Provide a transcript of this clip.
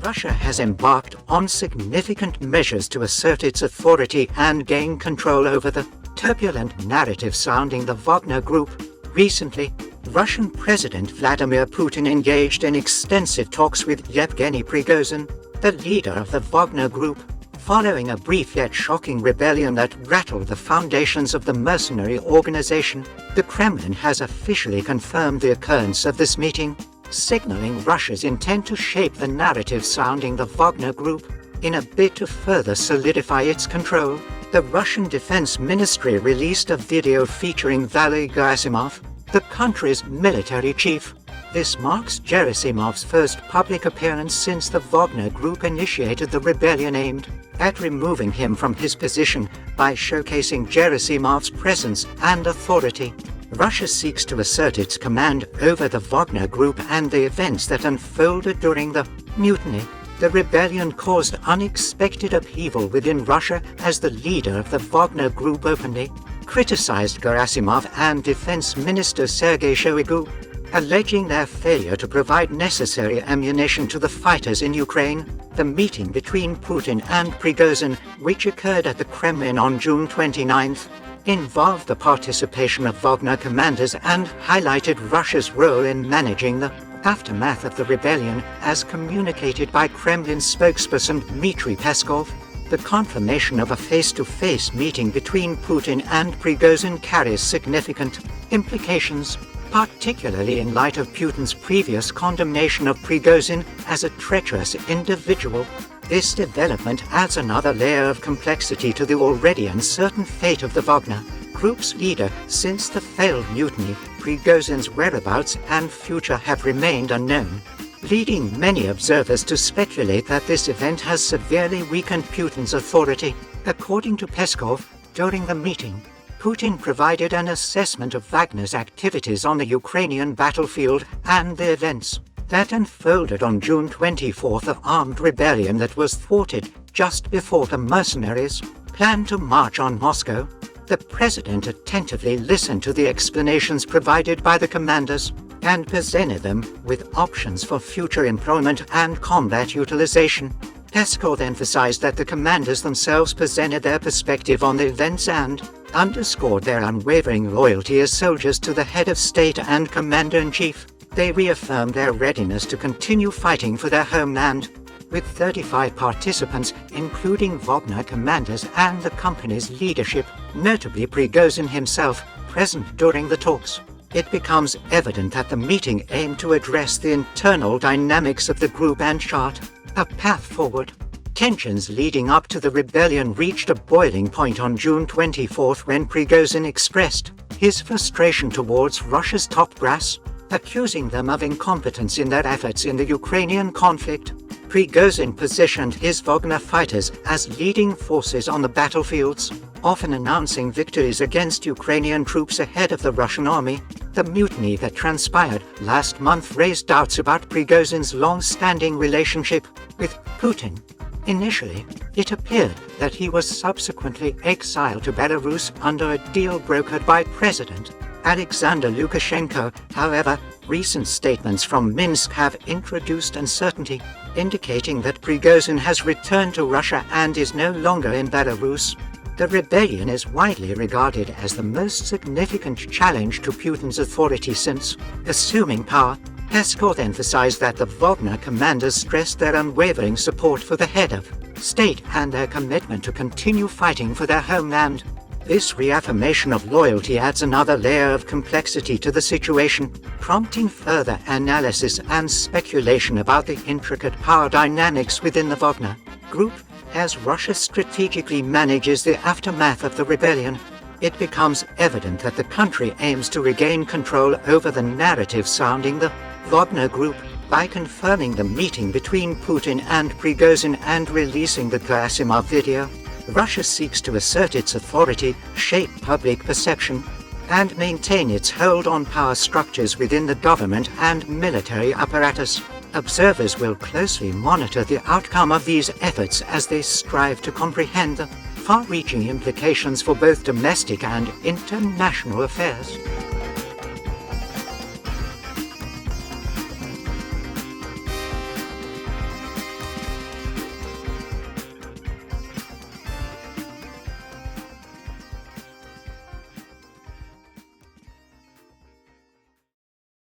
Russia has embarked on significant measures to assert its authority and gain control over the turbulent narrative surrounding the Wagner Group. Recently, Russian President Vladimir Putin engaged in extensive talks with Yevgeny Prigozhin, the leader of the Wagner Group, following a brief yet shocking rebellion that rattled the foundations of the mercenary organization. The Kremlin has officially confirmed the occurrence of this meeting, signaling Russia's intent to shape the narrative surrounding the Wagner Group. In a bid to further solidify its control, the Russian Defense Ministry released a video featuring Valery Gerasimov, the country's military chief. This marks Gerasimov's first public appearance since the Wagner Group initiated the rebellion aimed at removing him from his position by showcasing Gerasimov's presence and authority. Russia seeks to assert its command over the Wagner Group and the events that unfolded during the mutiny. The rebellion caused unexpected upheaval within Russia as the leader of the Wagner Group openly criticized Gerasimov and Defense Minister Sergei Shoigu, alleging their failure to provide necessary ammunition to the fighters in Ukraine. The meeting between Putin and Prigozhin, which occurred at the Kremlin on June 29th, involved the participation of Wagner commanders and highlighted Russia's role in managing the aftermath of the rebellion, as communicated by Kremlin spokesperson Dmitry Peskov. The confirmation of a face-to-face meeting between Putin and Prigozhin carries significant implications, particularly in light of Putin's previous condemnation of Prigozhin as a treacherous individual. This development adds another layer of complexity to the already uncertain fate of the Wagner Group's leader. Since the failed mutiny, Prigozhin's whereabouts and future have remained unknown, leading many observers to speculate that this event has severely weakened Putin's authority. According to Peskov, during the meeting, Putin provided an assessment of Wagner's activities on the Ukrainian battlefield and the events that unfolded on June 24th, the armed rebellion that was thwarted just before the mercenaries planned to march on Moscow. The president attentively listened to the explanations provided by the commanders and presented them with options for future employment and combat utilization. Peskov emphasized that the commanders themselves presented their perspective on the events and underscored their unwavering loyalty as soldiers to the head of state and commander-in-chief. They reaffirmed their readiness to continue fighting for their homeland. With 35 participants, including Wagner commanders and the company's leadership, notably Prigozhin himself, present during the talks, it becomes evident that the meeting aimed to address the internal dynamics of the group and chart a path forward. Tensions leading up to the rebellion reached a boiling point on June 24th when Prigozhin expressed his frustration towards Russia's top brass, accusing them of incompetence in their efforts in the Ukrainian conflict. Prigozhin positioned his Wagner fighters as leading forces on the battlefields, often announcing victories against Ukrainian troops ahead of the Russian army. The mutiny that transpired last month raised doubts about Prigozhin's long-standing relationship with Putin. Initially, it appeared that he was subsequently exiled to Belarus under a deal brokered by President Alexander Lukashenko. However, recent statements from Minsk have introduced uncertainty, indicating that Prigozhin has returned to Russia and is no longer in Belarus. The rebellion is widely regarded as the most significant challenge to Putin's authority since assuming power. Peskov emphasized that the Wagner commanders stressed their unwavering support for the head of state and their commitment to continue fighting for their homeland. This reaffirmation of loyalty adds another layer of complexity to the situation, prompting further analysis and speculation about the intricate power dynamics within the Wagner Group. As Russia strategically manages the aftermath of the rebellion, it becomes evident that the country aims to regain control over the narrative surrounding the Wagner Group by confirming the meeting between Putin and Prigozhin and releasing the Gerasimov video. Russia seeks to assert its authority, shape public perception, and maintain its hold on power structures within the government and military apparatus. Observers will closely monitor the outcome of these efforts as they strive to comprehend the far-reaching implications for both domestic and international affairs.